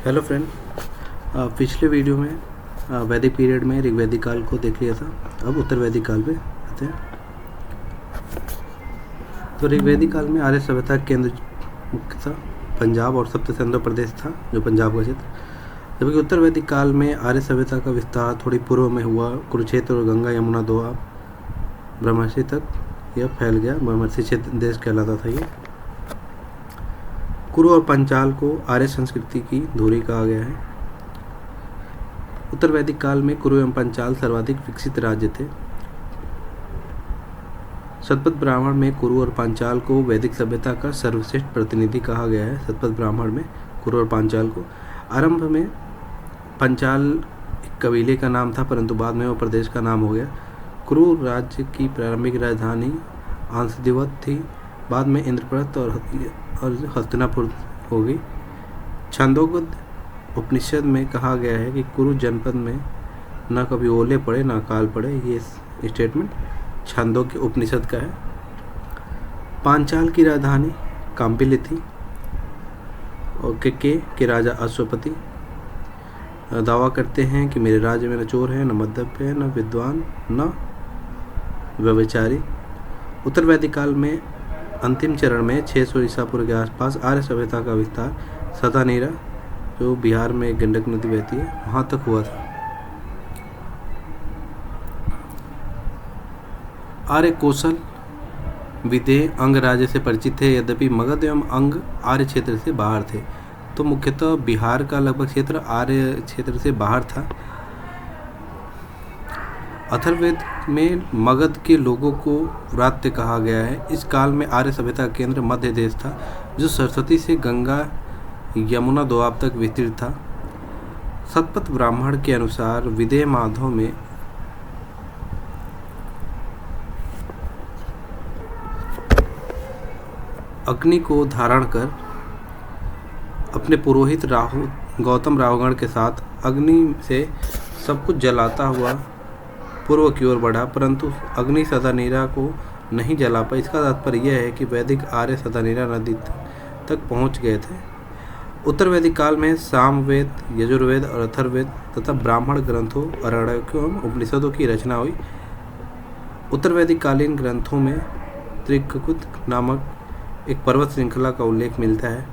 Hello friend. पिछले video में वैदिक पीरियड में ऋग्वैदिक काल को देख लिया था। अब उत्तर वैदिक काल पे आते हैं। तो ऋग्वैदिक काल में आर्य सभ्यता का केंद्र मुख्यतः पंजाब और सप्त सिंधु प्रदेश था, जो पंजाब का क्षेत्र। जबकि उत्तर वैदिक काल में आर्य सभ्यता का विस्तार थोड़ी पूर्व में हुआ। कुरुक्षेत्र और गंगा यमुना दोआब ब्रह्मर्षि तक यह फैल गया। ब्रह्मर्षि क्षेत्र देश कहलाता था ये। कुरु और पंचाल को आर्य संस्कृति की धुरी कहा गया है। उत्तर वैदिक काल में कुरु एवं पंचाल सर्वाधिक विकसित राज्य थे। शतपथ ब्राह्मण में कुरु और पांचाल को वैदिक सभ्यता का सर्वश्रेष्ठ प्रतिनिधि कहा गया है। शतपथ ब्राह्मण में कुरु और पांचाल को आरंभ में पंचाल एक कबीले का नाम था, परंतु बाद में वो प्रदेश का नाम हो गया। कुरु राज्य की प्रारंभिक राजधानी आंसदिवत थी, बाद में इंद्रप्रस्थ और हस्तिनापुर हो गई। छांदोग्य उपनिषद में कहा गया है कि कुरु जनपद में न कभी ओले पड़े न अकाल पड़े। ये स्टेटमेंट छांदोग्य उपनिषद का है। पांचाल की राजधानी काम्पिली थी और के राजा अश्वपति दावा करते हैं कि मेरे राज्य में न चोर है, न मद्यप है, न विद्वान, न व्यभिचारी। उत्तर वैदिक काल में अंतिम चरण में 600 ईसा पूर्व के आसपास आर्य सभ्यता का विस्तार सतानीरा, जो बिहार में गंडक नदी बहती है, वहाँ तक हुआ था। आर्य कौशल विदेह अंग राज्य से परिचित थे, यद्यपि मगध एवं अंग आर्य क्षेत्र से बाहर थे। तो मुख्यतः बिहार का लगभग क्षेत्र आर्य क्षेत्र से बाहर था। अथर्ववेद में मगध के लोगों को व्रात्य कहा गया है। इस काल में आर्य सभ्यता का केंद्र मध्य देश था, जो सरस्वती से गंगा यमुना दोआब तक विस्तृत था। शतपथ ब्राह्मण के अनुसार विदेह माधव में अग्नि को धारण कर अपने पुरोहित गौतम राहुगण के साथ अग्नि से सब कुछ जलाता हुआ पूर्व की ओर बढ़ा, परंतु अग्नि सतानीरा को नहीं जला पाई। इसका तात्पर्य यह है कि वैदिक आर्य सतानीरा नदी तक पहुंच गए थे। उत्तर वैदिक काल में सामवेद, यजुर्वेद और अथर्ववेद तथा ब्राह्मण ग्रंथों, अरण्यकों एवं उपनिषदों की रचना हुई। उत्तर वैदिक कालीन ग्रंथों में त्रिककुट नामक एक पर्वत श्रृंखला का उल्लेख मिलता है।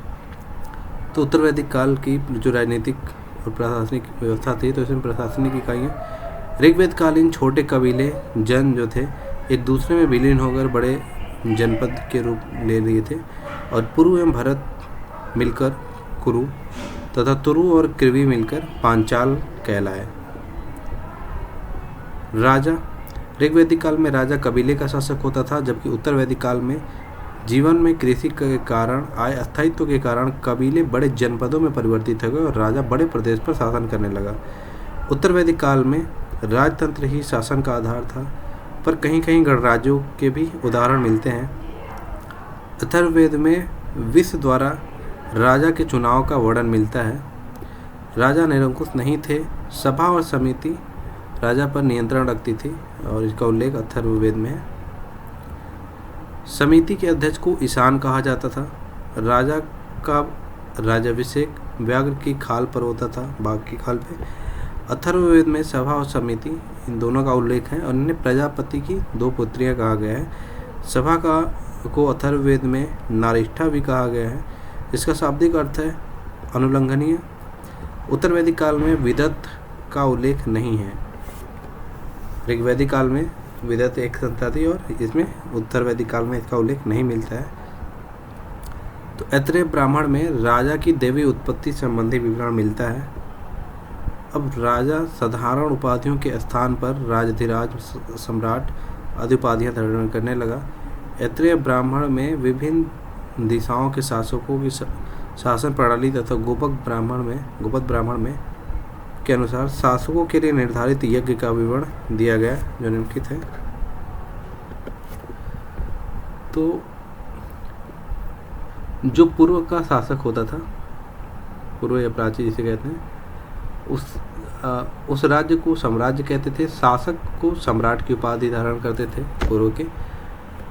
तो उत्तर वैदिक काल की जो राजनीतिक और प्रशासनिक व्यवस्था थी, तो इसमें प्रशासनिक इकाइयाँ ऋग्वेद कालीन छोटे कबीले जन जो थे एक दूसरे में विलीन होकर बड़े जनपद के रूप ले लिए थे, और पुरु एवं भरत मिलकर कुरु तथा तुरु और कृवि मिलकर पांचाल कहलाए। राजा ऋग्वैदिक काल में राजा कबीले का शासक होता था, जबकि उत्तर वैदिक काल में जीवन में कृषि के कारण आय अस्थायित्व के कारण कबीले बड़े जनपदों में परिवर्तित हो गए और राजा बड़े प्रदेश पर शासन करने लगा। उत्तर वैदिक काल में राजतंत्र ही शासन का आधार था, पर कहीं कहीं गणराज्यों के भी उदाहरण मिलते हैं। अथर्ववेद में विश्व द्वारा राजा के चुनाव का वर्णन मिलता है। राजा निरंकुश नहीं थे। सभा और समिति राजा पर नियंत्रण रखती थी, और इसका उल्लेख अथर्ववेद में है। समिति के अध्यक्ष को ईशान कहा जाता था। राजा का राज्याभिषेक व्याघ्र की खाल पर होता था, बाघ की खाल पे। अथर्ववेद में सभा और समिति इन दोनों का उल्लेख है, और इन्हें प्रजापति की 2 पुत्रियां कहा गया है। सभा को अथर्ववेद में नारिष्ठा भी कहा गया है। इसका शाब्दिक अर्थ है अनुल्लंघनीय। उत्तर वैदिक काल में विदत का उल्लेख नहीं है। ऋग्वैदिक काल में विदत एक संस्था थी, और इसमें उत्तर वैदिक काल में इसका उल्लेख नहीं मिलता है। तो ऐत्रेय ब्राह्मण में राजा की दैवी उत्पत्ति संबंधी विवरण मिलता है। अब राजा साधारण उपाधियों के स्थान पर राजाधिराज, सम्राट आदि उपाधियां धारण करने लगा। ऐत्रेय ब्राह्मण में विभिन्न दिशाओं के शासकों की शासन प्रणाली तथा गोपद ब्राह्मण में के अनुसार शासकों के लिए निर्धारित यज्ञ का विवरण दिया गया, जो निम्नलिखित है। तो जो पूर्व का शासक होता था, पूर्व या प्राची जिसे कहते हैं, उस राज्य को साम्राज्य कहते थे। शासक को सम्राट की उपाधि धारण करते थे पूर्व के।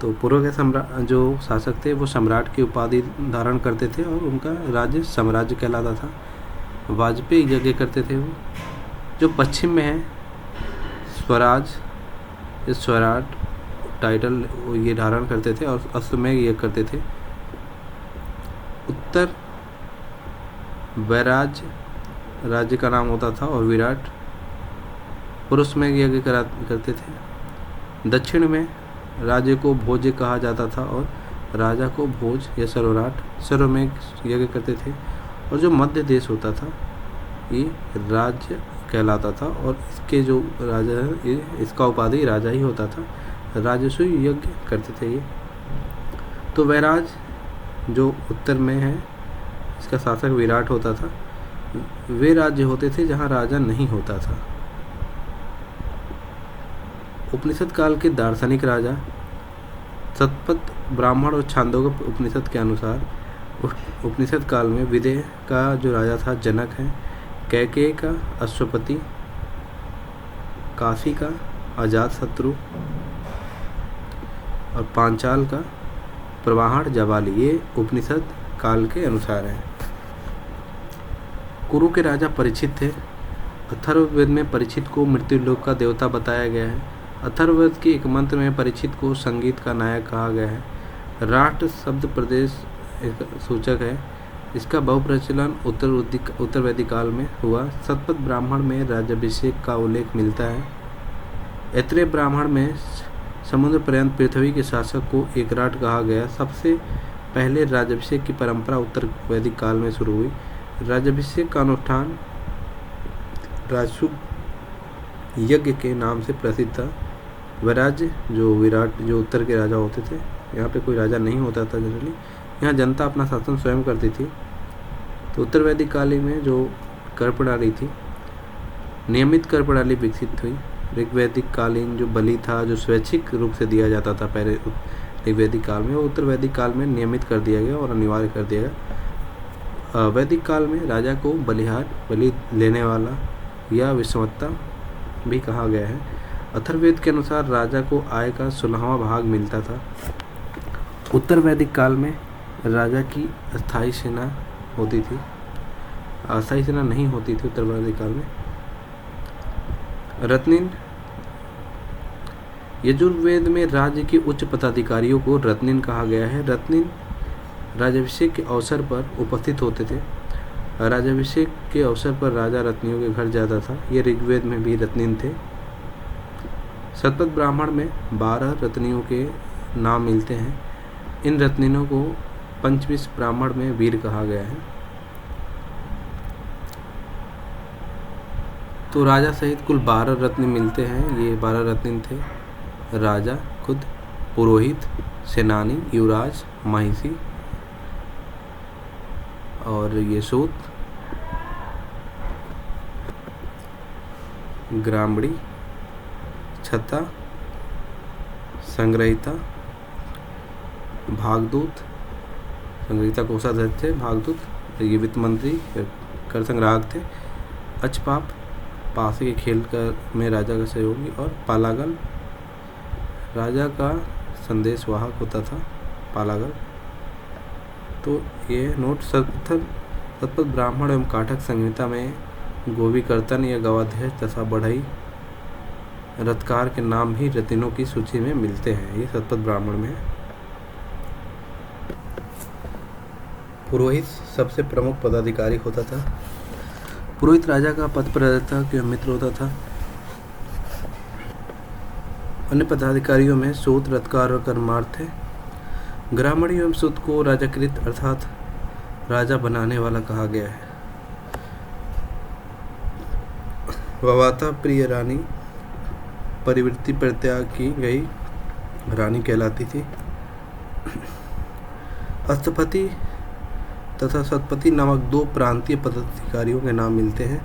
तो पूर्व के जो शासक थे वो सम्राट की उपाधि धारण करते थे, और उनका राज्य साम्राज्य कहलाता था। वाजपेयी यज्ञ करते थे वो। जो पश्चिम में है स्वराज, ये स्वराट टाइटल ये धारण करते थे और अश्वमेध यज्ञ करते थे। उत्तर वैराज राज्य का नाम होता था और विराट पुरुष में यज्ञ करते थे। दक्षिण में राज्य को भोज्य कहा जाता था और राजा को भोज या सर्वमेघ यज्ञ करते थे। और जो मध्य देश होता था ये राज्य कहलाता था और इसके जो राजा है ये इसका उपाधि राजा ही होता था। राजस्व यज्ञ करते थे ये। तो वैराज जो उत्तर में है इसका शासक विराट होता था। वे राज्य होते थे जहाँ राजा नहीं होता था। उपनिषद काल के दार्शनिक राजा शतपथ ब्राह्मण और छांदोग्य उपनिषद के अनुसार उपनिषद काल में विदेह का जो राजा था जनक है, कैकेयी का अश्वपति, काशी का अजातशत्रु और पांचाल का प्रवाहण जबाली, ये उपनिषद काल के अनुसार है। कुरु के राजा परीक्षित थे। अथर्ववेद में परीक्षित को मृत्युलोक का देवता बताया गया है। अथर्ववेद के एक मंत्र में परीक्षित को संगीत का नायक कहा गया है। राष्ट्र शब्द प्रदेश सूचक है। इसका बहुप्रचलन उत्तर वैदिक काल में हुआ। शतपथ ब्राह्मण में राज्याभिषेक का उल्लेख मिलता है। ऐत्रेय ब्राह्मण में समुद्र पर्यंत पृथ्वी के शासक को एकराट कहा गया। सबसे पहले राज्याभिषेक की परंपरा उत्तर वैदिक काल में शुरू हुई। राज्याभिषेक का अनुष्ठान राजसूय यज्ञ के नाम से प्रसिद्ध था। वैराज्य जो विराट जो उत्तर के राजा होते थे, यहाँ पे कोई राजा नहीं होता था जनरली, यहाँ जनता अपना शासन स्वयं करती थी। तो उत्तर वैदिक काल में जो कर प्रणाली थी, नियमित कर प्रणाली विकसित हुई। ऋग्वैदिक कालीन जो बलि था जो स्वैच्छिक रूप से दिया जाता था पहले ऋग्वैदिक काल में, वो उत्तर वैदिक काल में नियमित कर दिया गया और अनिवार्य कर दिया गया। वैदिक काल में राजा को बलि लेने वाला या विषमता भी कहा गया है। अथर्ववेद के अनुसार राजा को आय का 16वां भाग मिलता था। उत्तर वैदिक काल में राजा की अस्थायी सेना होती थी, अस्थायी सेना नहीं होती थी उत्तर वैदिक काल में। रत्निन, यजुर्वेद में राज्य के उच्च पदाधिकारियों को रत्निन कहा गया है। रत्निन राज्याभिषेक के अवसर पर उपस्थित होते थे। राज्याभिषेक के अवसर पर राजा रत्नियों के घर जाता था। ये ऋग्वेद में भी रत्निन थे। शतपथ ब्राह्मण में 12 रत्नियों के नाम मिलते हैं। इन रत्निनों को पंचविश ब्राह्मण में वीर कहा गया है। तो राजा सहित कुल 12 रत्न मिलते हैं। ये 12 रत्न थे: राजा खुद, पुरोहित, सेनानी, युवराज, महिषी और ये सूत, ग्रामणी, छत्ता, संग्रहिता, भागदूत, संग्रहिता कोषाध्यक्ष थे, भागदूत ये वित्त मंत्री कर संग्राहक थे, अचपाप पासे के खेल में राजा का सहयोगी और पालागल राजा का संदेशवाहक होता था, पालागल। तो ये नोट शतपथ ब्राह्मण एवं काठक संहिता में गोवीकर्तन या गवाध्यक्ष तथा बढ़ई रथकार के नाम भी रत्नों की सूची में मिलते हैं। ये शतपथ ब्राह्मण में। पुरोहित सबसे प्रमुख पदाधिकारी होता था। पुरोहित राजा का पद प्रदाता के मित्र होता था। अन्य पदाधिकारियों में सूत, रथकार और कर्मार्थ थे। ग्रामणी एवं सूत को राजाकृत अर्थात राजा बनाने वाला कहा गया है। ववाता प्रिय रानी परिवृत्ति परित्याग की गई रानी कहलाती थी। अस्तपति तथा शतपति नामक 2 प्रांतीय पदाधिकारियों के नाम मिलते हैं।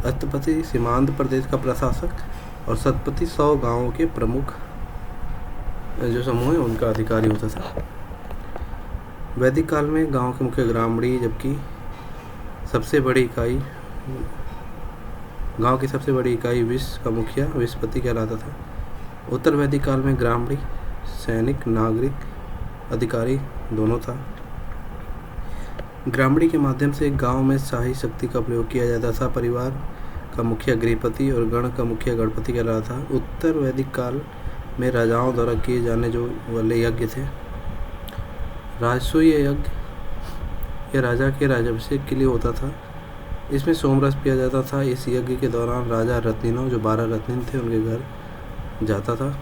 अस्तपति सीमांत प्रदेश का प्रशासक और शतपति 100 गांवों के प्रमुख जो समूह है उनका अधिकारी होता था। वैदिक काल में गांव के मुख्य ग्रामणी, जबकि सबसे बड़ी इकाई गांव की सबसे बड़ी इकाई विष का मुखिया विषपति कहलाता था। उत्तर वैदिक काल में ग्रामणी सैनिक, नागरिक, अधिकारी दोनों था। ग्रामणी के माध्यम से गांव में शाही शक्ति का प्रयोग किया जाता था। परिवार का मुखिया गृहपति और गण का मुखिया गणपति कह रहा था। उत्तर वैदिक काल में राजाओं द्वारा किए जाने जो वाले यज्ञ थे, राजसूय यज्ञ, यह राजा के राज्याभिषेक के लिए होता था। इसमें सोमरस पिया जाता था। इस यज्ञ के दौरान राजा रत्निनों, जो 12 रत्निन थे, उनके घर जाता था।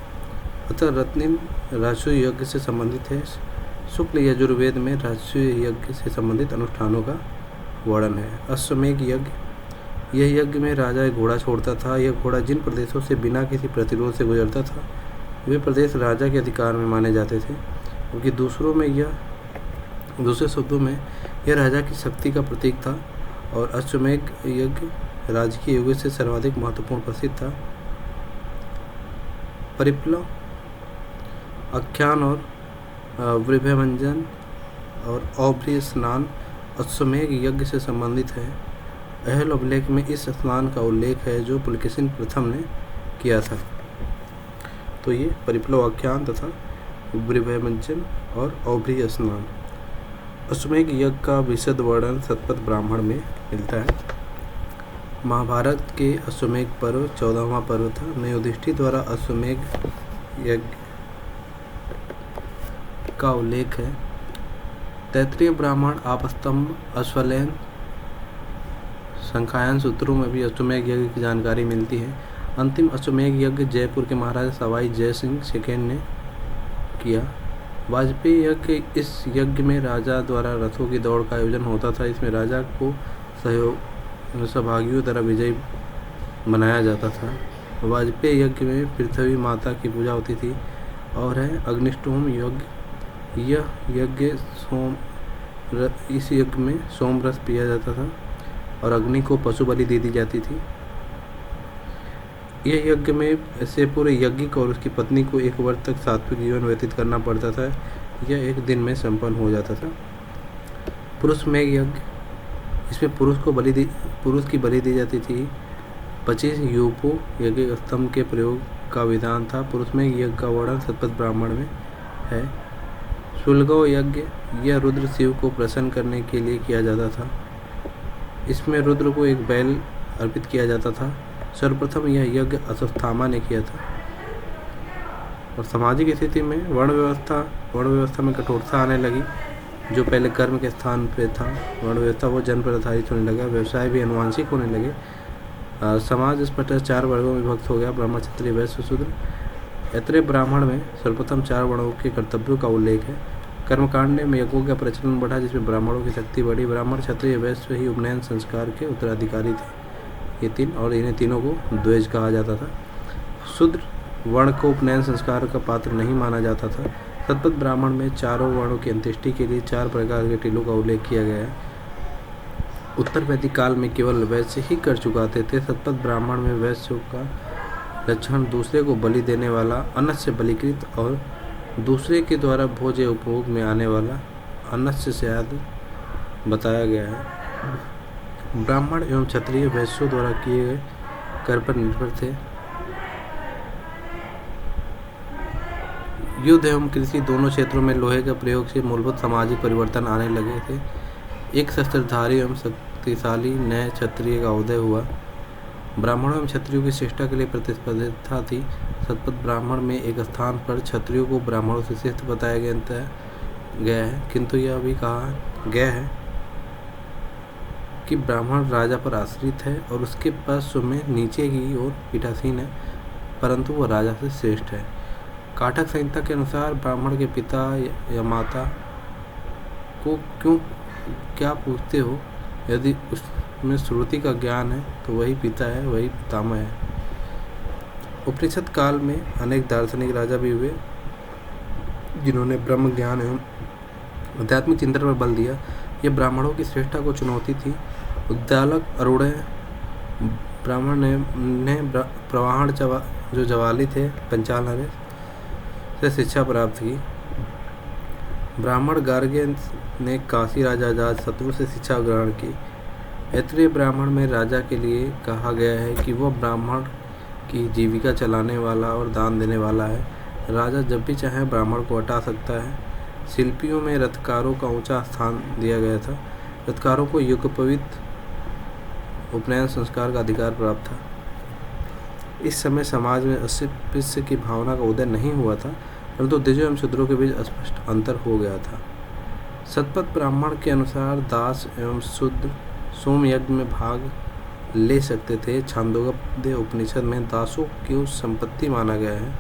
अतः रत्निन राजसूय यज्ञ से संबंधित है। शुक्ल यजुर्वेद में राजसूय यज्ञ से संबंधित अनुष्ठानों का वर्णन है। अश्वमेध यज्ञ, यह यज्ञ में राजा एक घोड़ा छोड़ता था। यह घोड़ा जिन प्रदेशों से बिना किसी प्रतिरोध से गुजरता था, वे प्रदेश राजा के अधिकार में माने जाते थे, क्योंकि दूसरे शब्दों में यह राजा की शक्ति का प्रतीक था। और अश्वमेध यज्ञ राजकीय यज्ञ से सर्वाधिक महत्वपूर्ण प्रसिद्ध था। परिप्लव, आख्यान और वृभ्यमंजन और औभ्री स्नान अश्वमेध यज्ञ से संबंधित है। अहल अभिलेख में इस स्नान का उल्लेख है जो पुलकेशिन प्रथम ने किया था। तो ये परिप्लव, आख्यान तथा वृभ्यमंजन और औभ्री स्नान। अश्वमेध यज्ञ का विशद वर्णन शतपथ ब्राह्मण में मिलता है। महाभारत के अश्वमेध पर्व 14वां पर्व था। में युधिष्ठिर द्वारा अश्वमेध यज्ञ का उल्लेख है। तैत्तिरीय ब्राह्मण, आपस्तंभ, अश्वलेन, संख्यायन सूत्रों में भी अश्वमेध यज्ञ की जानकारी मिलती है। अंतिम अश्वमेध यज्ञ जयपुर के महाराजा सवाई जय सिंह सेकेंड ने किया। वाजपेयी यज्ञ, इस यज्ञ में राजा द्वारा रथों की दौड़ का आयोजन होता था। इसमें राजा को सहभागियों द्वारा विजयी बनाया जाता था। वाजपेयी यज्ञ में पृथ्वी माता की पूजा होती थी। और है अग्निष्टोम यज्ञ, यह यज्ञ इस यज्ञ में सोमरस पिया जाता था और अग्नि को पशु बलि दे दी जाती थी। यह यज्ञ में से पूरे यज्ञिक और उसकी पत्नी को 1 वर्ष तक सात्विक जीवन व्यतीत करना पड़ता था। यह 1 दिन में संपन्न हो जाता था। पुरुष मेघ यज्ञ, इसमें पुरुष की बलि दी जाती थी। 25 यूपों यज्ञ स्तंभ के प्रयोग का विधान था। पुरुष मेघ यज्ञ का वर्णन शतपथ ब्राह्मण में है। शुल्गव यज्ञ, यह रुद्र शिव को प्रसन्न करने के लिए किया जाता था। इसमें रुद्र को एक बैल अर्पित किया जाता था। सर्वप्रथम यह यज्ञ अश्वत्थामा ने किया था। और सामाजिक स्थिति में वर्ण व्यवस्था में कठोरता आने लगी। जो पहले कर्म के स्थान पे था, वर्ण व्यवस्था वो जन पर आधारित होने लगा। व्यवसाय भी अनुवांशिक होने लगे। समाज इस प्रकार 4 वर्गों में विभक्त हो गया: ब्राह्मण, क्षत्रिय, वैश्य, शूद्र। ऐत्रेय ब्राह्मण में सर्वप्रथम 4 वर्णों के कर्तव्यों का उल्लेख है। कर्मकांड में यज्ञों का प्रचलन बढ़ा, जिसमें ब्राह्मणों की शक्ति बढ़ी। ब्राह्मण, क्षत्रिय, वैश्य ही उपनयन संस्कार के उत्तराधिकारी थे। ये 3, और इन्हें तीनों को द्विज कहा जाता था। शूद्र वर्ण को उपनयन संस्कार का पात्र नहीं माना जाता था। शतपथ ब्राह्मण में चारों वर्णों की अंत्येष्टि के लिए 4 प्रकार के टीलों का उल्लेख किया गया है। उत्तर वैदिक काल में केवल वैश्य ही कर चुकाते थे। शतपथ ब्राह्मण में वैश्य का लक्षण दूसरे को बलि देने वाला, अनस्य बलिकृत और दूसरे के द्वारा भोज्य उपभोग में आने वाला अनस्य से आदि बताया गया है। ब्राह्मण एवं क्षत्रिय वैश्यों द्वारा किए गए कर पर निर्भर थे। युद्ध एवं कृषि दोनों क्षेत्रों में लोहे के प्रयोग से मूलभूत सामाजिक परिवर्तन आने लगे थे। एक शस्त्रधारी एवं शक्तिशाली नए क्षत्रिय का उदय हुआ। ब्राह्मणों एवं क्षत्रियों की श्रेष्ठता के लिए प्रतिस्पर्धा थी। शतपथ ब्राह्मण में एक स्थान पर क्षत्रियों को ब्राह्मणों से श्रेष्ठ बताया गया है, किंतु यह भी कहा गया है कि ब्राह्मण राजा पर आश्रित है और उसके पास में नीचे की ओर पीठासीन है, परंतु वह राजा से श्रेष्ठ है। काठक संहिता के अनुसार ब्राह्मण के पिता या माता को क्या पूछते हो? यदि उसमें श्रुति का ज्ञान है तो वही पिता है, वही पितामह है। उपनिषद काल में अनेक दार्शनिक राजा भी हुए जिन्होंने ब्रह्म ज्ञान एवं आध्यात्मिक चिंतन पर बल दिया। यह ब्राह्मणों की श्रेष्ठता को चुनौती थी। उद्दालक अरुणय ब्राह्मण ने प्रवाहण जो जवाली थे पंचाल नरेश से शिक्षा प्राप्त की। ब्राह्मण गार्ग्य ने काशी राजा अजातशत्रु से शिक्षा ग्रहण की। ऐत्रेय ब्राह्मण में राजा के लिए कहा गया है कि वह ब्राह्मण की जीविका चलाने वाला और दान देने वाला है। राजा जब भी चाहे ब्राह्मण को हटा सकता है। शिल्पियों में रथकारों का ऊंचा स्थान दिया गया था। रत्कारों को यज्ञोपवीत उपनयन संस्कार का अधिकार प्राप्त था। इस समय समाज में अस्पृश्य की भावना का उदय नहीं हुआ था, परंतु द्विजों एवं शूद्रों के बीच स्पष्ट अंतर हो गया था। शतपथ ब्राह्मण के अनुसार दास एवं शूद्र सोम यज्ञ में भाग ले सकते थे। छांदोग्य उपनिषद में दासों की संपत्ति माना गया है।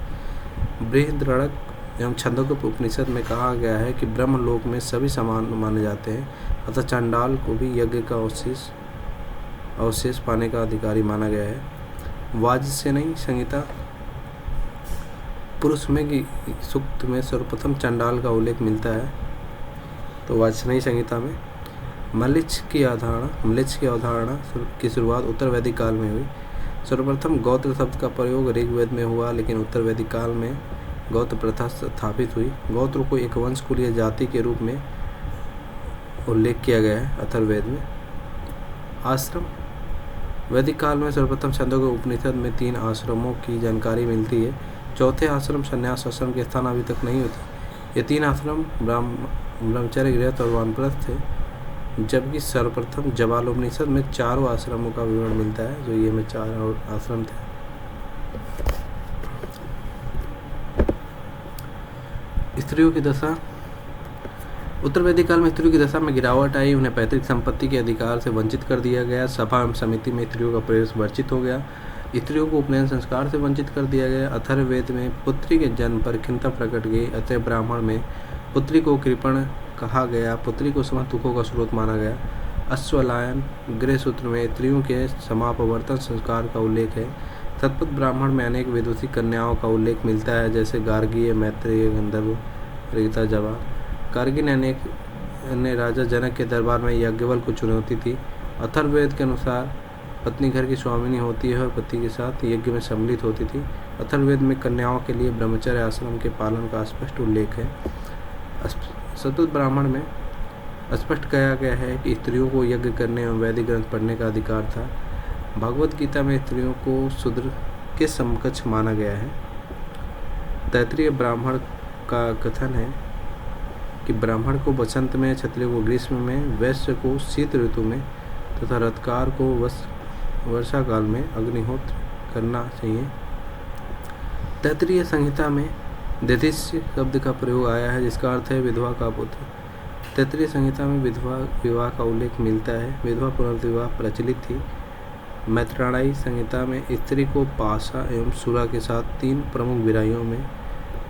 बृहद्रण्यक एवं छांदोग्य उपनिषद में कहा गया है कि ब्रह्मलोक में सभी समान माने जाते हैं, अतः चांडाल को भी यज्ञ का अवशेष पाने का अधिकारी माना गया है। वाजसेनी संहिता पुरुष में की सूक्त में सर्वप्रथम चांडाल का उल्लेख मिलता है। तो वाजसेनी संहिता में म्लेच्छ की अवधारणा की शुरुआत उत्तर वैदिक काल में हुई। सर्वप्रथम गोत्र शब्द का प्रयोग ऋग्वेद में हुआ, लेकिन उत्तर वैदिक काल में गोत्र प्रथा स्थापित हुई। गोत्र को एक वंशकुलीय जाति के रूप में उल्लेख किया गया है अथर्ववेद में। आश्रम वैदिक काल में सर्वप्रथम छंदों के उपनिषद में 3 आश्रमों की जानकारी मिलती है। चौथे आश्रम संन्यास आश्रम के स्थान अभी तक नहीं होती। ये 3 आश्रम ब्रह्मचर्य, गृहस्थ और वानप्रस्थ थे, जबकि सर्वप्रथम जबालोपनिषद में 4 आश्रमों का विवरण मिलता है, जो ये में 4 आश्रम थे। स्त्रियों की दशा उत्तर वैदिक काल में स्त्रियों की दशा में गिरावट आई। उन्हें पैतृक संपत्ति के अधिकार से वंचित कर दिया गया। सभा एवं समिति में स्त्रियों का प्रवेश वर्जित हो गया। स्त्रियों को उपनयन संस्कार से वंचित कर दिया गया। अथर्ववेद में पुत्री के जन्म पर खिन्नता प्रकट गई। अतः ब्राह्मण में पुत्री को कृपण कहा गया। पुत्री को समस्त दुखों का स्रोत माना गया। अश्वलायन गृह सूत्र में स्त्रियों के समापवर्तन संस्कार का उल्लेख है। शतपथ ब्राह्मण में अनेक विदुषी कन्याओं का उल्लेख मिलता है, जैसे गार्गी, मैत्रेय, गंधर्व, रीता, जवा। गार्गी ने राजा जनक के दरबार में याज्ञवल्क्य को चुनौती थी। अथर्ववेद के अनुसार पत्नी घर की स्वामिनी होती है और पति के साथ यज्ञ में सम्मिलित होती थी। अथर्ववेद में कन्याओं के लिए ब्रह्मचर्य आश्रम के पालन का स्पष्ट उल्लेख है। शतपथ ब्राह्मण में स्पष्ट कहा गया है कि स्त्रियों को यज्ञ करने एवं वैदिक ग्रंथ पढ़ने का अधिकार था। भगवद गीता में स्त्रियों को शूद्र के समकक्ष माना गया है। तैत्तिरीय ब्राह्मण का कथन है कि ब्राह्मण को वसंत में, क्षत्रिय को ग्रीष्म में, वैश्य को शीत ऋतु में तथा रत्कार को वर्षा काल में अग्निहोत्र करना चाहिए। तैत्तिरीय संहिता में दधिस्य शब्द का प्रयोग आया है, जिसका अर्थ है विधवा का पुत्र। तैत्तिरीय संहिता में विधवा विवाह का उल्लेख मिलता है। विधवा पुनर्विवाह प्रचलित थी। मैत्रेयी संहिता में स्त्री को पाशा एवं सुरा के साथ 3 प्रमुख विराइयों में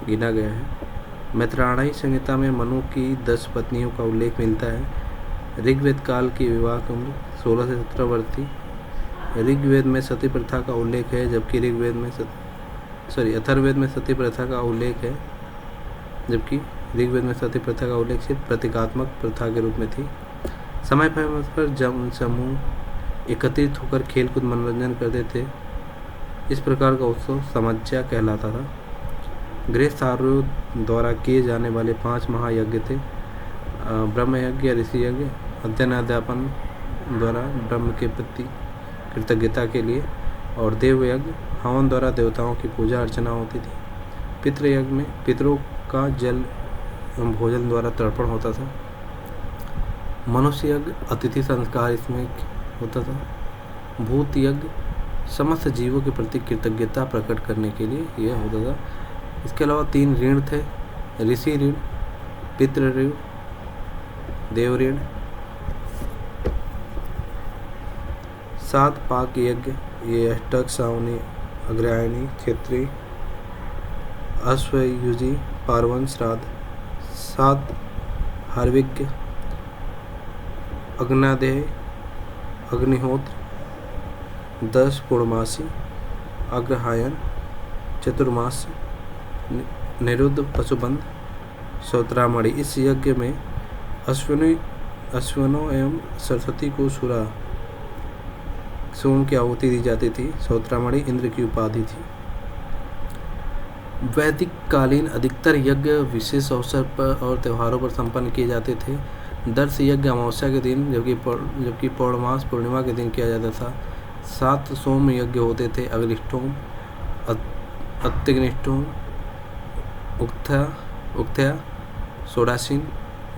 गिना गया है। मैत्रेयी संहिता में मनु की 10 पत्नियों का उल्लेख मिलता है। ऋग्वेद काल की विवाह उम्र 16 से 17 वर्ष थी। ऋग्वेद में सती प्रथा का उल्लेख है, जबकि अथर्ववेद में सती प्रथा का उल्लेख है, जबकि ऋग्वेद में सती प्रथा का उल्लेख सिर्फ प्रतीकात्मक प्रथा के रूप में थी। समय पर समूह एकत्रित होकर खेलकूद मनोरंजन करते थे। इस प्रकार का उत्सव समज्जा कहलाता था। गृहस्थारों द्वारा किए जाने वाले 5 महायज्ञ थे। ब्रह्म यज्ञ, ऋषि यज्ञ, अध्ययन अध्यापन द्वारा ब्रह्म के प्रति कृतज्ञता के लिए, और देव यज्ञ, हवन द्वारा देवताओं की पूजा अर्चना होती थी। पितृयज्ञ में पितरों का जल एवं भोजन द्वारा तर्पण होता था। मनुष्य यज्ञ, अतिथि संस्कार इसमें होता था। भूत यज्ञ समस्त जीवों के प्रति कृतज्ञता प्रकट करने के लिए यह होता था। इसके अलावा 3 ऋण थे: ऋषि ऋण, पितृ ऋण, देव ऋण। 7 पाक यज्ञ, ये अष्टक, सावनी, अग्रहायणी, क्षेत्रीय, अश्वयुजी, पार्वन, श्राद्ध। 7 हर्विज्ञ, अग्नादेय, अग्निहोत्र। 10 पूर्णमासी, अग्रहायन, चतुर्मास, निरुद्ध, पशुबंध, श्रोत्रामणि। इस यज्ञ में अश्वनों एवं सरस्वती को सोम की आहुति दी जाती थी। श्रोत्रामणि इंद्र की उपाधि थी। वैदिक कालीन अधिकतर यज्ञ विशेष अवसर पर और त्योहारों पर संपन्न किए जाते थे। दर्श यज्ञ अमावस्या के दिन, जबकि पौर्णमास पूर्णिमा के दिन किया जाता था। 7 सोम यज्ञ होते थे: अग्निष्टोम, अत्यग्निष्टोम, उक्थ्या, षोडाशीन,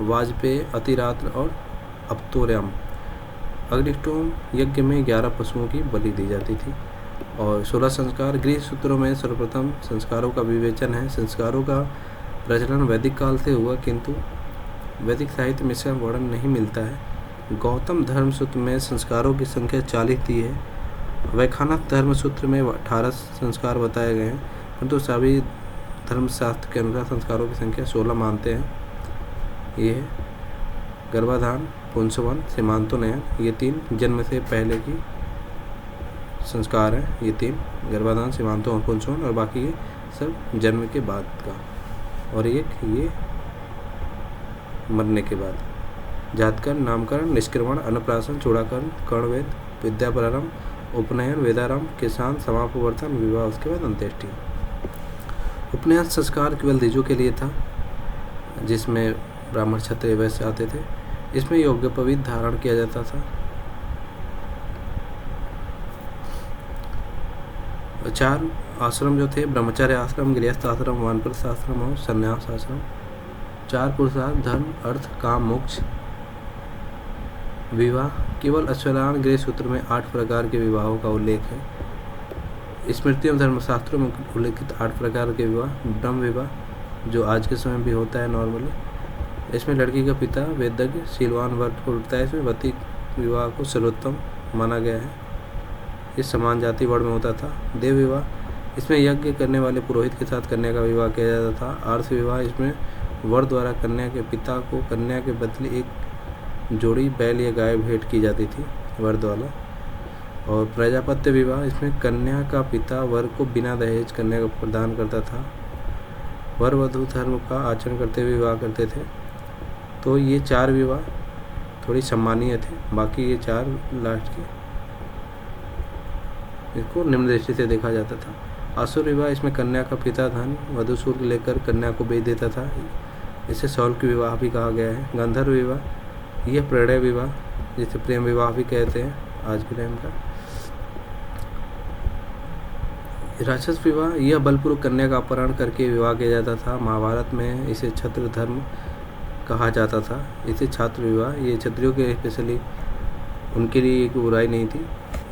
वाजपेय, अतिरात्र और अपतोर्यम। अग्निष्टोम यज्ञ में 11 पशुओं की बलि दी जाती थी। और 16 संस्कार। गृह सूत्रों में सर्वप्रथम संस्कारों का विवेचन है। संस्कारों का प्रचलन वैदिक काल से हुआ, किंतु वैदिक साहित्य में इसका वर्णन नहीं मिलता है। गौतम धर्मसूत्र में संस्कारों की संख्या 40 दी है। वैखानस धर्मसूत्र में 18 संस्कार बताए गए हैं, परंतु सभी धर्मशास्त्र के अनुसार संस्कारों की संख्या 16 मानते हैं। ये है गर्भाधान, पुंसवन, सीमांतोनयन, ये 3 जन्म से पहले की संस्कार हैं। ये 3 गर्भाधान, सीमांतो और पुंसवन, और बाकी ये सब जन्म के बाद का, और एक ये मरने के बाद। जातकर्म, नामकरण, निष्क्रमण, अन्नप्राशन, चूड़ाकरण, कर्णवेद, विद्या प्रारंभ, उपनयन, वेदारंभ के साथ समापवर्तन, विवाह, उसके बाद अंत्येष्टि। उपनयन संस्कार केवल द्विजों के लिए था, जिसमें ब्राह्मण, क्षत्रिय, वैश्य आते थे। इसमें यज्ञोपवीत धारण किया जाता था। 4 आश्रम जो थे, ब्रह्मचर्य आश्रम, गृहस्थ आश्रम, वानप्रस्थ आश्रम और संन्यास आश्रम। 4 पुरुषार्थ, धर्म, अर्थ, काम, मोक्ष। विवाह केवल अश्वलायन गृह सूत्र में 8 प्रकार के विवाहों का उल्लेख है। स्मृतियों धर्मशास्त्रों में उल्लेखित 8 प्रकार के विवाह। ब्रह्म विवाह, जो आज के समय भी होता है नॉर्मली। इसमें लड़की का पिता वेदज्ञ शीलवान वर्ग को उठता है। इसमें वती विवाह को सर्वोत्तम माना गया है। ये समान जाति वर्ण में होता था। देव विवाह, इसमें यज्ञ करने वाले पुरोहित के साथ कन्या का विवाह किया जाता था। आर्ष विवाह, इसमें वर द्वारा कन्या के पिता को कन्या के बदले एक जोड़ी बैल या गाय भेंट की जाती थी, वर द्वारा। और प्रजापत्य विवाह, इसमें कन्या का पिता वर को बिना दहेज कन्या को प्रदान करता था। वर वधू धर्म का आचरण करते हुए विवाह करते थे। तो ये 4 विवाह थोड़ी सम्मानीय थे, बाकी ये 4 लास्ट के इसको निम्न दृष्टि से देखा जाता था। आसुर विवाह, इसमें कन्या का पिता धन वधू शुल्क लेकर कन्या को बेच देता था। इसे शौल्क विवाह भी कहा गया है। गंधर्व विवाह, यह प्रणय विवाह, जिसे प्रेम विवाह भी कहते हैं आज के टाइम का। राक्षस विवाह, यह बलपूर्वक कन्या का अपहरण करके विवाह किया जाता था। महाभारत में इसे छत्र धर्म कहा जाता था। इसे छात्र विवाह, ये क्षत्रियों के स्पेशली उनके लिए एक बुराई नहीं थी,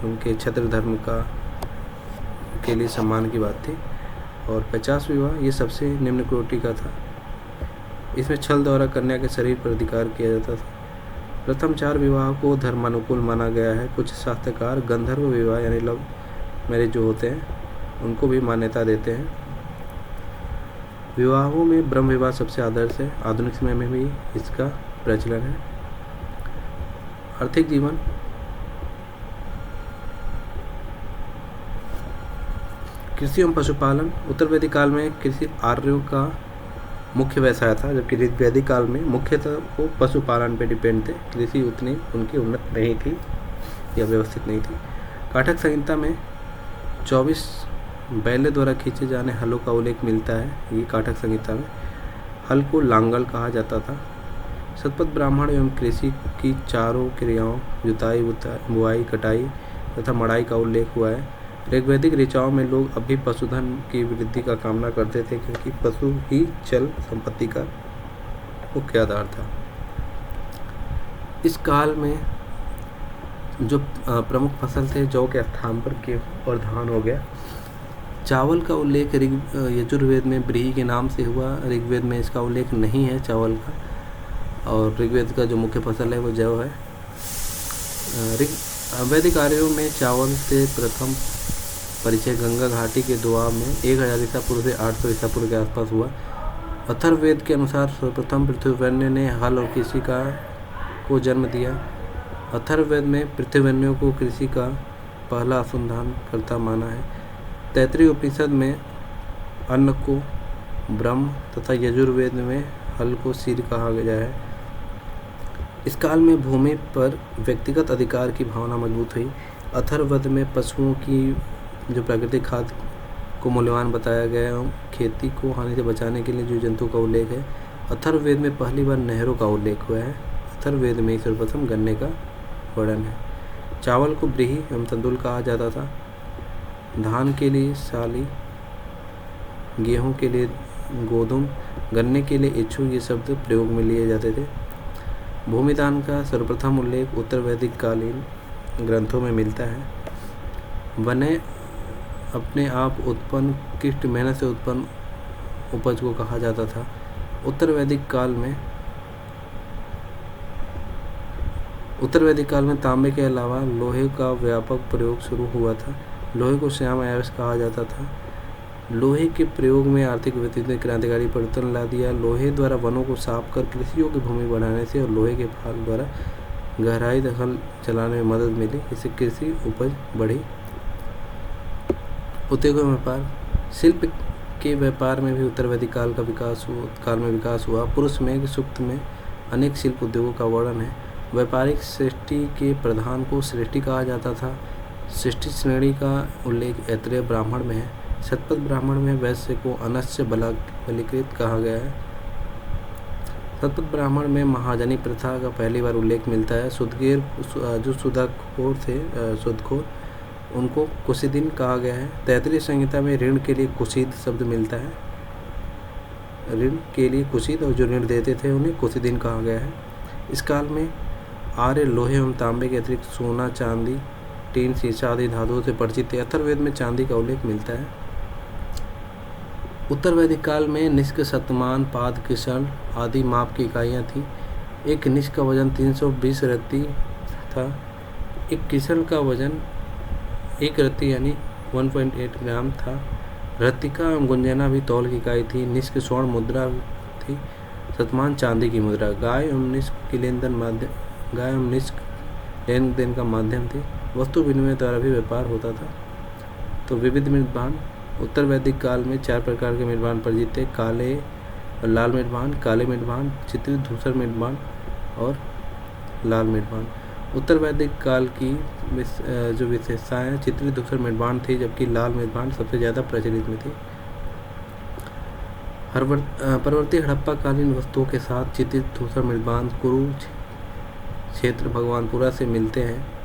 उनके छत्र धर्म के लिए सम्मान की बात थी। और 50 विवाह, ये सबसे निम्न कोटि का था। इसमें छल द्वारा कन्या के शरीर पर अधिकार किया जाता था। प्रथम 4 विवाह को धर्मानुकूल माना गया है। कुछ शास्त्रकार गंधर्व विवाह यानी लव मैरिज जो होते हैं उनको भी मान्यता देते हैं। विवाहों में ब्रह्म विवाह सबसे आदर्श है। आधुनिक समय में भी इसका प्रचलन है। आर्थिक जीवन, कृषि एवं पशुपालन। उत्तर वैदिक काल में कृषि आर्यों का मुख्य व्यवसाय था, जबकि वैदिक काल में मुख्यतः वो पशुपालन पर डिपेंड थे। कृषि उतनी उनकी उन्नत नहीं थी या व्यवस्थित नहीं थी। काठक संहिता में 24 बैलों द्वारा खींचे जाने हलों का उल्लेख मिलता है। ये काठक संहिता में हल को लांगल कहा जाता था। शतपथ ब्राह्मण एवं कृषि की चारों क्रियाओं जुताई, बुआई, कटाई तथा मड़ाई का उल्लेख हुआ है। ऋग्वैदिक ऋचाओं में लोग अभी पशुधन की वृद्धि का कामना करते थे, क्योंकि पशु ही चल संपत्ति का मुख्य आधार था। इस काल में जो प्रमुख फसल थे, जौ के स्थान पर गेहूं और धान हो गया। चावल का उल्लेख यजुर्वेद में ब्रीही के नाम से हुआ। ऋग्वेद में इसका उल्लेख नहीं है चावल का, और ऋग्वेद का जो मुख्य फसल है वो जौ है। वैदिक आर्यों में चावल से प्रथम परिचय गंगा घाटी के दोआब में 1000 ईसा पूर्व से 800 ईसा पूर्व के आसपास हुआ। अथर्ववेद के अनुसार सर्वप्रथम पृथ्वीवन्य ने हल और कृषि को जन्म दिया। अथर्ववेद में पृथ्वीवन्यों को कृषि का पहला अनुसंधानकर्ता माना है। तैत्तिरीय उपनिषद में अन्न को ब्रह्म तथा यजुर्वेद में हल को सिर कहा गया है। इस काल में भूमि पर व्यक्तिगत अधिकार की भावना मजबूत हुई। अथर्ववेद में पशुओं की जो प्राकृतिक खाद को मूल्यवान बताया गया है। खेती को हानि से बचाने के लिए जीव जंतु का उल्लेख है। अथर्ववेद में पहली बार नहरों का उल्लेख हुआ है। अथर्ववेद में सर्वप्रथम गन्ने का वर्णन है। चावल को ब्रीही एवं तंदुल कहा जाता था। धान के लिए साली, गेहूं के लिए गोधुम, गन्ने के लिए इच्छु, ये शब्द प्रयोग में लिए जाते थे। भूमिदान का सर्वप्रथम उल्लेख उत्तर वैदिक कालीन ग्रंथों में मिलता है। वने अपने आप उत्पन्न किष्ट मेहनत से उत्पन्न उपज को कहा जाता था। उत्तर वैदिक काल में तांबे के अलावा लोहे का व्यापक प्रयोग शुरू हुआ था। लोहे को श्याम अयस्क कहा जाता था। लोहे के प्रयोग में आर्थिक व्यक्ति ने क्रांतिकारी परिवर्तन ला दिया। लोहे द्वारा वनों को साफ कर कृषियों की भूमि बढ़ाने से और लोहे के फाल द्वारा गहराई तक हल चलाने में मदद मिली। इससे कृषि उपज बढ़ी। उद्योगों में व्यापार, शिल्प के व्यापार में भी उत्तर वैदिक काल में विकास हुआ। पुरुष मेघ सूक्त में अनेक शिल्प उद्योगों का वर्णन है। व्यापारिक सृष्टि के प्रधान को सृष्टि कहा जाता था। सृष्टि श्रेणी का उल्लेख ऐत्रेय ब्राह्मण में है। शतपथ ब्राह्मण में वैश्य को अनश्य बलिकृत कहा गया है। शतपथ ब्राह्मण में महाजनी प्रथा का पहली बार उल्लेख मिलता है। सुदखेर जो सुदखोर उनको कुशीदिन कहा गया है। तैत्तिरीय संहिता में ऋण के लिए कुशीद शब्द मिलता है। ऋण के लिए कुशीद और जो ऋण देते थे उन्हें कुशीदिन कहा गया है। इस काल में आर्य लोहे एवं तांबे के अतिरिक्त सोना, चांदी, टीन, शीशा आदि धातुओं से परिचित थे। अथर्ववेद में चांदी का उल्लेख मिलता है। उत्तर वैदिक काल में निष्क, शतमान, पाद, किशन आदि माप की इकाइयाँ थीं। एक निष्क का वजन 320 रत्ती था। एक किशन का वजन 1 रत्ती यानी 1.8 ग्राम था। रत्तिका एवं गुंजना भी तौल की इकाई थी। निष्क स्वर्ण मुद्रा थी। शतमान चांदी की मुद्रा। गाय एवं निष्क लेन देन का माध्यम थी। वस्तु विनिमय द्वारा भी व्यापार होता था। तो विविध मृदभान। उत्तर वैदिक काल में 4 प्रकार के मृदभान परिचित थे। काले और लाल मृदभान, काले मृदभान, चित्रित धूसर मृदभान और लाल मृदभान। उत्तर वैदिक काल की जो विशेषताएं चित्रित धूसर मृदभान थी, जबकि लाल मृदभान सबसे ज़्यादा प्रचलित में थी। परवर्ती हड़प्पा कालीन वस्तुओं के साथ चित्रित धूसर मृदभान कुरु क्षेत्र भगवानपुरा से मिलते हैं।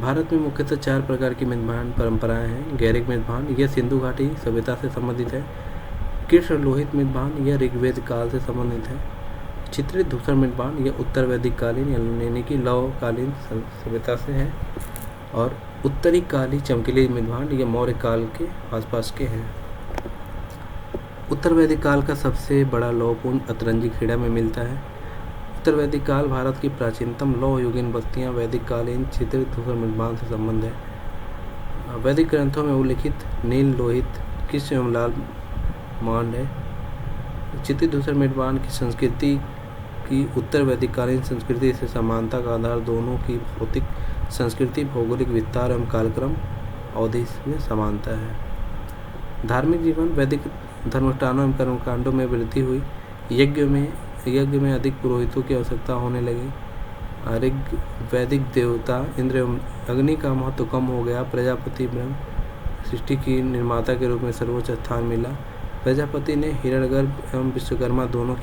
भारत में मुख्यतः 4 प्रकार की मृदभान परंपराएं हैं। गैरिक मृदभान, यह सिंधु घाटी सभ्यता से संबंधित है। कृष्ण लोहित मृदभान, यह ऋग्वेद काल से संबंधित है। चित्रित धूसर मृदभान, यह उत्तर वैदिक कालीन यानी कि लौ कालीन सभ्यता से है। और उत्तरी काली चमकीली मृदभान, यह मौर्य काल के आसपास के हैं। उत्तर वैदिक काल का सबसे बड़ा लौहपुंज अतरंजी खेड़ा में मिलता है। उत्तर वैदिक काल भारत की प्राचीनतम लौह युगीन बस्तियां वैदिक कालीन चित्रित धूसर मृदभान से संबंध है। वैदिक ग्रंथों में उल्लिखित नील, लोहित, कृष्ण एवं लाल मांड है। चित्रित धूसर मृदभान की संस्कृति की उत्तर वैदिक कालीन संस्कृति से समानता का आधार दोनों की भौतिक संस्कृति, भौगोलिक विस्तार एवं कालक्रम अवधि में समानता है। धार्मिक जीवन, वैदिक धर्मानुष्ठानों एवं कर्मकांडों में वृद्धि हुई। यज्ञ में अधिक पुरोहितों की आवश्यकता होने लगी। वैदिक देवता इंद्र एवं अग्नि का महत्व कम हो गया। प्रजापति ब्रह्म सृष्टि की निर्माता के रूप में सर्वोच्च स्थान मिला। प्रजापति ने हिरण्यगर्भ एवं विश्वकर्मा दोनों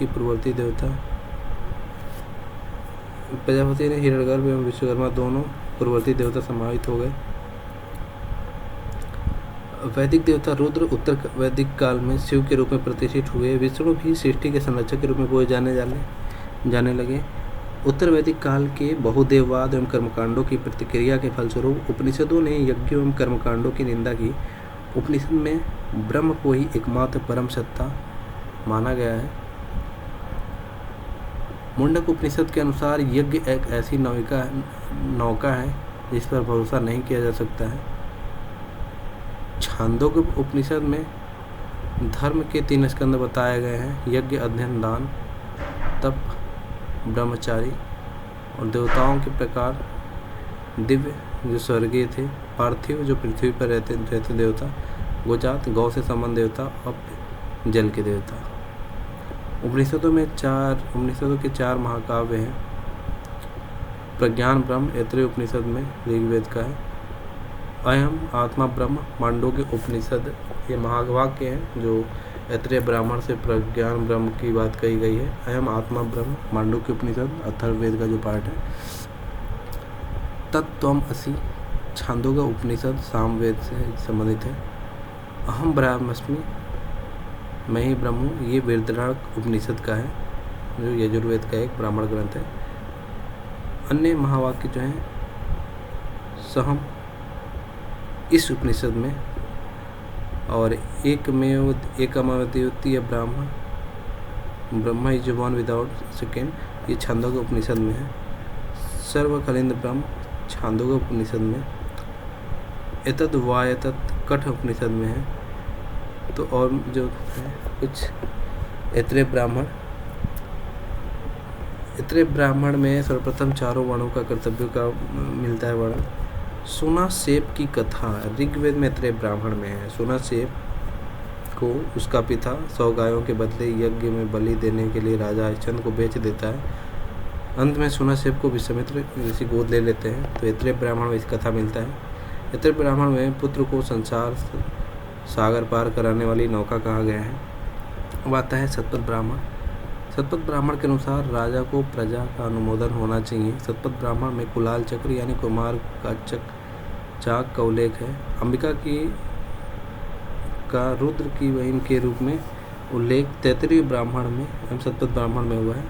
पूर्ववर्ती देवता समाहित हो गए। वैदिक देवता रुद्र उत्तर वैदिक काल में शिव के रूप में प्रतिष्ठित हुए। विष्णु भी सृष्टि के संरक्षक के रूप में पूजे जाने लगे। उत्तर वैदिक काल के बहुदेववाद एवं कर्मकांडों की प्रतिक्रिया के फलस्वरूप उपनिषदों ने यज्ञों एवं कर्मकांडों की निंदा की। उपनिषद में ब्रह्म को ही एकमात्र परम सत्ता माना गया है। मुंडक उपनिषद के अनुसार यज्ञ एक ऐसी नौका है जिस पर भरोसा नहीं किया जा सकता है। छांदोग्य उपनिषद में धर्म के 3 स्कंद बताए गए हैं। यज्ञ, अध्ययन, दान, तप, ब्रह्मचारी। और देवताओं के प्रकार, दिव्य जो स्वर्गीय थे, पार्थिव जो पृथ्वी पर रहते देवता, गोजात गौ से संबंध देवता, अप जल के देवता। उपनिषदों के 4 महाकाव्य हैं। प्रज्ञान ब्रह्म ऐत्रेय उपनिषद में ऋग्वेद का है। अयम आत्मा ब्रह्म मांडूक्य उपनिषद ये महावाक्य हैं जो ऐत्रेय ब्राह्मण से प्रज्ञान ब्रह्म की बात कही गई है। अयम आत्मा ब्रह्म मांडूक्य उपनिषद अथर्ववेद का जो पार्ट है। तत्त्वम असि छांदोग्य उपनिषद सामवेद से संबंधित है। अहम ब्रह्मास्मि मैं ही ब्रह्म हूँ, ये वेदराग उपनिषद का है जो यजुर्वेद का एक ब्राह्मण ग्रंथ है। अन्य महावाक्य जो हैं सहम इस उपनिषद में, और एकमेव एकमद्वितीय Brahma is one without second, ये छांदोग्य उपनिषद में है। सर्वकलिंद ब्रह्म छांदोग्य उपनिषद में, एतद वा एतद कठ उपनिषद में है। तो और जो है कुछ ऐत्रेय ब्राह्मण में सर्वप्रथम चारों वर्णों का कर्तव्य का मिलता है वर्णन। सुनासेप की कथा ऋग्वेद में ऐत्रेय ब्राह्मण में है। सुनासेप को उसका पिता 100 गायों के बदले यज्ञ में बलि देने के लिए राजा हरिश्चंद्र को बेच देता है। अंत में सुनासेप को विश्वामित्र ऋषि गोद ले लेते हैं। तो ऐत्रेय ब्राह्मण में इस कथा मिलता है। ऐत्रेय ब्राह्मण में पुत्र को संसार सागर पार कराने वाली नौका कहा गया है। अब आता है शतपथ ब्राह्मण। शतपथ ब्राह्मण के अनुसार राजा को प्रजा का अनुमोदन होना चाहिए। शतपथ ब्राह्मण में कुलाल चक्र यानी कुमार का चाक का उल्लेख है। अंबिका का रुद्र की बहन के रूप में उल्लेख तैत्तिरीय ब्राह्मण में एवं शतपथ ब्राह्मण में हुआ है।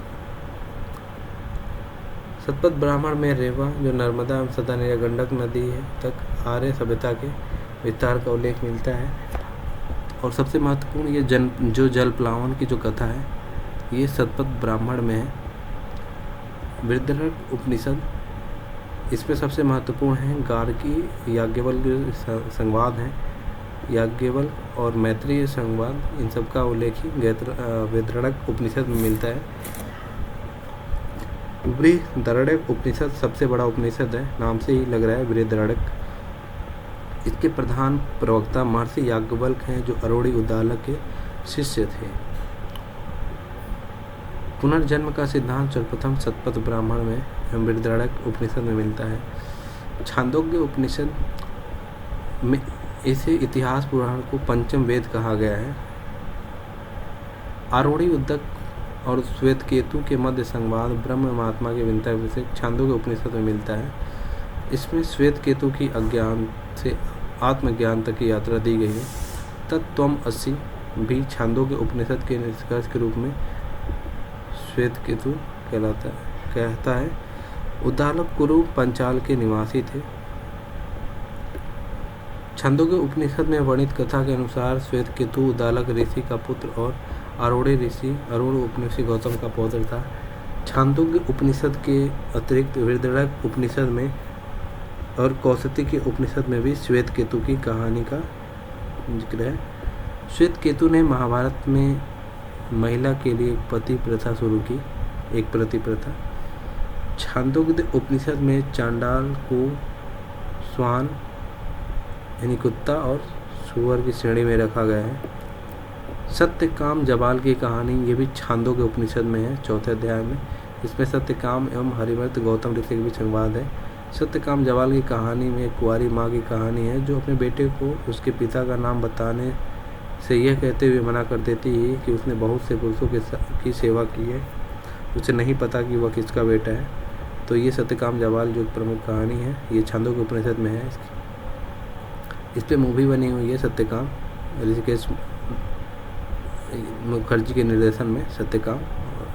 शतपथ ब्राह्मण में रेवा जो नर्मदा एवं सदान या गंडक नदी है तक आर्य सभ्यता के विस्तार का उल्लेख मिलता है। और सबसे महत्वपूर्ण ये जो जल प्लावन की जो कथा है ये शतपथ ब्राह्मण में है। बृहदारण्यक उपनिषद इसमें सबसे महत्वपूर्ण है गार्गी याज्ञवल्क्य संवाद हैं। याज्ञवल्क्य और मैत्रेय संवाद इन सब का उल्लेख ही बृहदारण्यक उपनिषद में मिलता है। बृहदारण्यक उपनिषद सबसे बड़ा उपनिषद है, नाम से ही लग रहा है बृहदारण्यक। इसके प्रधान प्रवक्ता महर्षि याज्ञवल्क्य हैं जो अरोड़ी उद्दालक के शिष्य थे। पुनर्जन्म का सिद्धांत सर्वप्रथम शतपथ ब्राह्मण में एवं बृहदारण्यक उपनिषद में मिलता है। छांदोग्य उपनिषद में इसे इतिहास पुराण को पंचम वेद कहा गया है। आरोड़ी उद्दक और श्वेत केतु के मध्य संवाद ब्रह्म महात्मा के विंता विषय छांदोग्य उपनिषद में मिलता है। इसमें श्वेत केतु की अज्ञान से आत्मज्ञान तक की यात्रा दी गई है। तत्त्वम असि भी छांदोग्य उपनिषद के निष्कर्ष के रूप में श्वेत केतु कहता है। उद्दालक कुरु पंचाल के निवासी थे। छांदोग्य उपनिषद में वर्णित कथा के अनुसार श्वेत केतु उद्दालक ऋषि का पुत्र और अरोड़ उपनिषद गौतम का पौत्र था। छांदोग्य उपनिषद के अतिरिक्त बृहदारण्यक उपनिषद में और कौसती के उपनिषद में भी श्वेत केतु की कहानी का जिक्र है। श्वेत केतु ने महाभारत में महिला के लिए एक पति प्रथा शुरू की, एक पति प्रथा। छांदोग्य उपनिषद में चांडाल को स्वान यानी कुत्ता और सुअर की श्रेणी में रखा गया है। सत्यकाम जबाल की कहानी ये भी छांदोग्य उपनिषद में है, 4थे अध्याय में। इसमें सत्यकाम एवं हरिवर्त गौतम ऋषि के बीच संवाद है। सत्यकाम जबाल की कहानी में एक कुंवारी माँ की कहानी है जो अपने बेटे को उसके पिता का नाम बताने से यह कहते हुए मना कर देती है कि उसने बहुत से पुरुषों की सेवा की है, उसे नहीं पता कि वह किसका बेटा है। तो ये सत्यकाम जबाल जो प्रमुख कहानी है ये छांदोग्य उपनिषद में है। इस पर मूवी बनी हुई है सत्यकाम, ऋषिकेश मुखर्जी के निर्देशन में सत्यकाम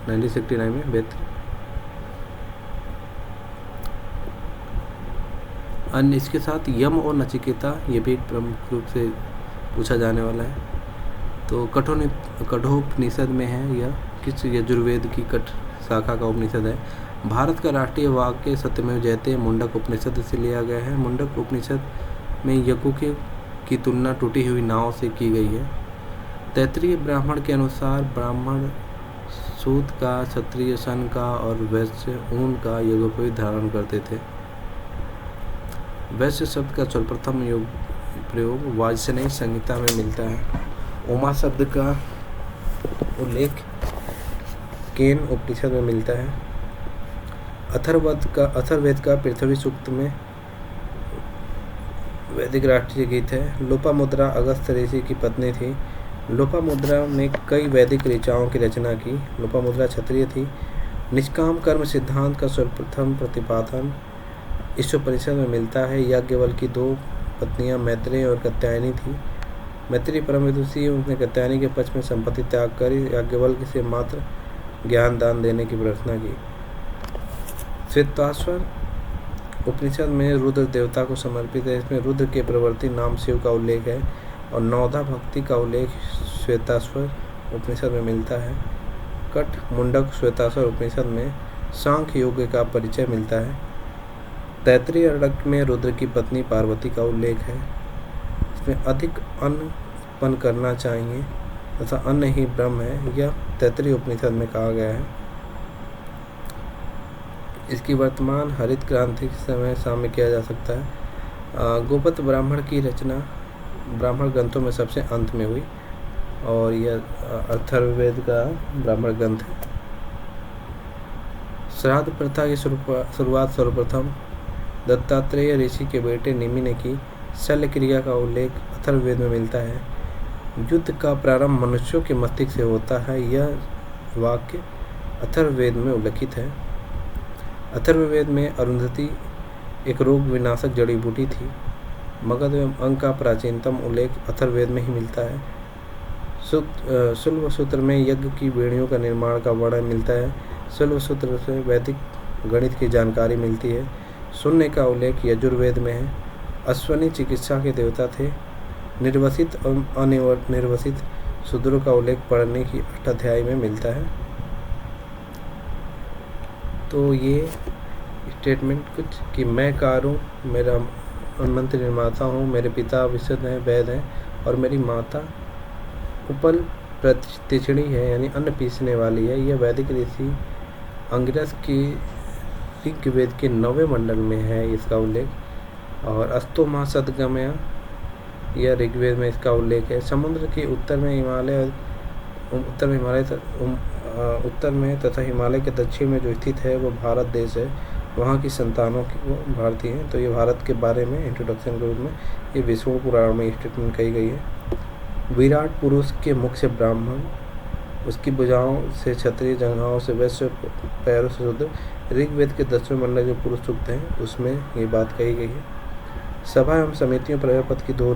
1969 में बेहतर। अन्य इसके साथ यम और नचिकेता ये भी एक प्रमुख रूप से पूछा जाने वाला है। तो कठोपनिषद में है यह किस यजुर्वेद की कठ शाखा का उपनिषद है। भारत का राष्ट्रीय वाक्य सत्यमेव जयते मुंडक उपनिषद से लिया गया है। मुंडक उपनिषद में यज्ञों की तुलना टूटी हुई नाव से की गई है। तैत्तिरीय ब्राह्मण के अनुसार ब्राह्मण सूत का, क्षत्रिय सन का और वैश्य ऊन का यज्ञोपवीत धारण करते थे। वैश्य शब्द का सर्वप्रथम प्रयोग वाजसेयी संहिता में मिलता है। उमा शब्द का उल्लेख केन उपनिषद में मिलता है। अथर्ववेद का पृथ्वी सूक्त में वैदिक राष्ट्रीय गीत है। लोपामुद्रा अगस्त्य ऋषि की पत्नी थी। लोपामुद्रा ने कई वैदिक ऋचाओं की रचना की। लोपामुद्रा क्षत्रिय थी। निष्काम कर्म सिद्धांत का सर्वप्रथम प्रतिपादन इस उपनिषद में मिलता है। याज्ञवल्क्य की 2 पत्नियां मैत्रेय और कात्यायनी थी। मैत्रेय परम विदुषी, उसने कात्यायनी के पक्ष में संपत्ति त्याग कर याज्ञवल्क्य से मात्र ज्ञान दान देने की प्रार्थना की। श्वेताश्वर उपनिषद में रुद्र देवता को समर्पित है। इसमें रुद्र के प्रवर्ती नाम शिव का उल्लेख है और नवधा भक्ति का उल्लेख श्वेताश्वर उपनिषद में मिलता है। कट मुंडक श्वेताश्वर उपनिषद में सांख्य योग का परिचय मिलता है। तैत्तिरीय अरण्यक में रुद्र की पत्नी पार्वती का उल्लेख है। इसमें अधिक अन्न उत्पन्न करना चाहिए तथा अन्न ही ब्रह्म है, यह तैत्तिरीय उपनिषद में कहा गया है। इसकी वर्तमान हरित क्रांति के समय साम्य किया जा सकता है। गोपत ब्राह्मण की रचना ब्राह्मण ग्रंथों में सबसे अंत में हुई और यह अथर्ववेद का ब्राह्मण ग्रंथ है। श्राद्ध प्रथा की शुरुआत सर्वप्रथम दत्तात्रेय ऋषि के बेटे निमि ने की। शल्य क्रिया का उल्लेख अथर्ववेद में मिलता है। युद्ध का प्रारंभ मनुष्यों के मस्तिष्क से होता है, यह वाक्य अथर्ववेद में उल्लिखित है। अथर्ववेद में अरुंधति एक रोग विनाशक जड़ी बूटी थी। मगध एवं अंग का प्राचीनतम उल्लेख अथर्ववेद में ही मिलता है। शुल्ब सूत्र में यज्ञ की बेड़ियों का निर्माण का वर्णन मिलता है। शुल्ब सूत्र से वैदिक गणित की जानकारी मिलती है। शून्य का उल्लेख यजुर्वेद में है। अश्वनी चिकित्सा के देवता थे। निर्वसित एवं अनिर्वसित शूद्रों का उल्लेख पढ़ने की 8 अध्याय में मिलता है। तो ये स्टेटमेंट कुछ कि मैं कार हूँ, मेरा मंत्र निर्माता हूँ, मेरे पिता विशुद्ध हैं, वैद हैं और मेरी माता उपल प्रतिष्ठिणी है यानी अन्न पीसने वाली है। यह वैदिक ऋषि अंगिरस की ऋग्वेद के 9वें मंडल में है इसका उल्लेख। और अस्तोमा सदगमया यह ऋग्वेद में इसका उल्लेख है। समुद्र के उत्तर में हिमालय उत्तर में तथा हिमालय के दक्षिण में जो स्थित है वो भारत देश है। वहाँ की संतानों की वो भारतीय हैं। तो ये भारत के बारे में इंट्रोडक्शन के रूप में ये विष्णु पुराण में स्टेटमेंट कही गई है। विराट पुरुष के मुख से ब्राह्मण, उसकी भुजाओं से क्षत्रिय, जंघाओं से वैश्य, पैरों से शूद्र। ऋग्वेद के 10वें मंडल जो पुरुष सूक्त हैं उसमें ये बात कही गई है। सभा एवं समितियों प्रजापति की 2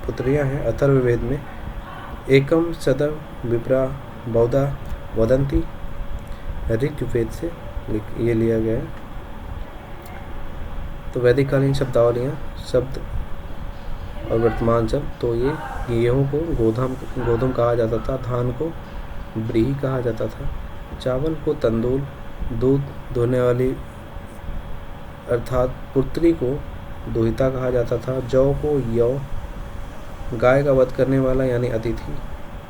पुत्रियाँ हैं। अथर्ववेद में एकम सदव विप्रा बहुधा वदंती ऋग्वेद से ये लिया गया है। तो वैदिक कालीन शब्दावलियाँ, शब्द और वर्तमान शब्द। तो ये गेहूँ को गोधूम कहा जाता था, धान को ब्रीही कहा जाता था, चावल को तंदूल, दूध धोने वाली अर्थात पुत्री को दुहिता कहा जाता था, जौ को यौ, गाय का वध करने वाला यानी अतिथि,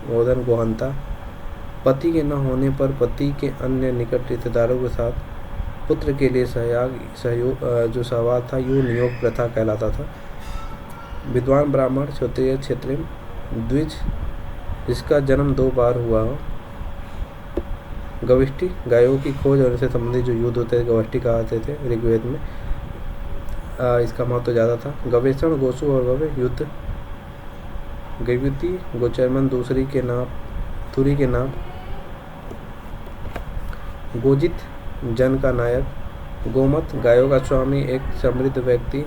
गोधन गोहंता, पति के न होने पर पति के अन्य निकट रिश्तेदारों के साथ पुत्र के लिए सहयोग जो सहवास था यो नियोग प्रथा कहलाता था। विद्वान ब्राह्मण क्षत्रिय क्षेत्रीय द्विज जिसका जन्म 2 बार हुआ हो। गविष्टि गायों की खोज और इससे संबंधित जो युद्ध होते थे गविष्टि कहते थे ऋग्वेद में। इसका महत्व ज़्यादा था। गवेषण गोसु और गवे युद्ध। गविति गोचरमन दूसरी के नाम तुरी के नाम। गोजित जन का नायक। गोमत गायों का स्वामी एक समृद्ध व्यक्ति।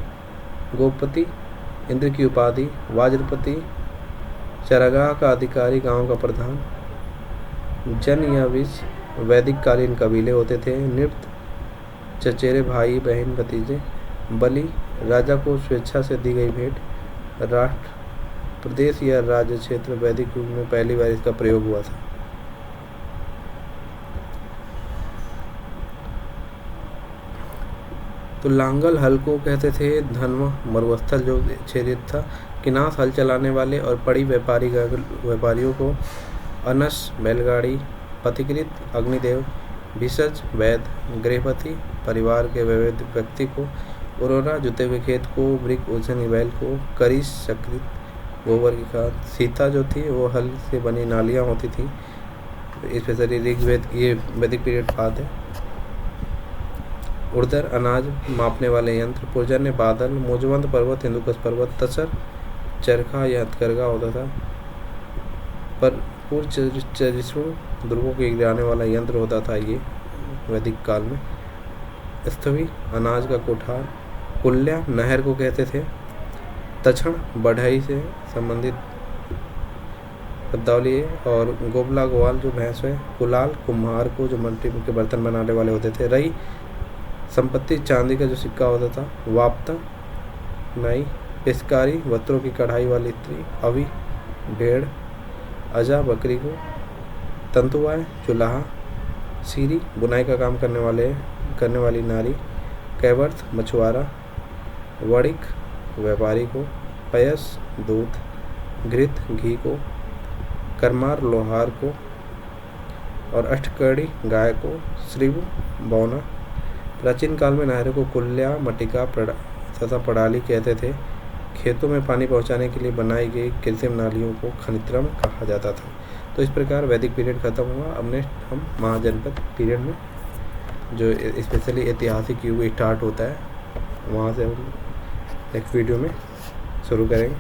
गोपति इंद्र की उपाधि। वाज्रपति चरागाह का अधिकारी, गांव का प्रधान। जन या विष वैदिक कालीन कबीले होते थे। नृप चचेरे भाई बहन भतीजे। बलि राजा को स्वेच्छा से दी गई भेंट। राष्ट्र प्रदेश या राज्य क्षेत्र वैदिक युग में पहली बार इसका प्रयोग हुआ था। तो लांगल हल को कहते थे। धन्व मरुस्थल जो क्षेत्र था। किनास हल चलाने वाले और पड़ी व्यापारियों को। अनस बैलगाड़ी। पथिकृत अग्निदेव। भिषज वैद। गृहपति परिवार के वैध व्यक्ति को। उरोरा जुते हुए खेत को। वृक ओझन बैल को। करीश सकृत गोबर की खाद। सीता जो थी वो हल से बनी नालियाँ होती थी। स्पेशली ऋग्वेद ये वैदिक पीरियड बाद है। उर्दर अनाज मापने वाले यंत्र। पुरजन्य बादल। मोजवंत पर्वत हिंदुकुश पर्वत। तसर चरखा या हथकरघा होता था। पर पूर्वचरिष्णु दुर्गों को गिराने वाला यंत्र होता था ये वैदिक काल में। स्थवी अनाज का कोठार। कुल्या नहर को कहते थे। तक्षण बढ़ई से संबंधित शब्दावली है। और गोबला ग्वाल जो भैंस है। कुलाल कुम्हार को जो मिट्टी के बर्तन बनाने वाले होते थे। रई संपत्ति चांदी का जो सिक्का होता था, वाप्ता, नाई, पेशकारी, वस्त्रों की कढ़ाई वाली स्त्री, अवी, भेड़, अजा, बकरी को, तंतुवाय, चुलाहा, सीरी, बुनाई का काम करने वाली नारी, कैवर्थ, मछुआरा, वणिक, व्यापारी को, पयस, दूध, घृत, घी को, करमार, लोहार को, और अष्टकड़ी, गाय को, श्रीव, बौना। प्राचीन काल में नहरों को कुल्या, मटिका तथा पड़ाली कहते थे। खेतों में पानी पहुंचाने के लिए बनाई गई कृत्रिम नालियों को खनित्रम कहा जाता था। तो इस प्रकार वैदिक पीरियड खत्म हुआ। अब नेक्स्ट हम महाजनपद पीरियड में जो स्पेशली ऐतिहासिक युग स्टार्ट होता है वहाँ से हम नेक्स्ट वीडियो में शुरू करेंगे।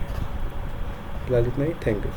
फिलहाल इतना ही। Thank you.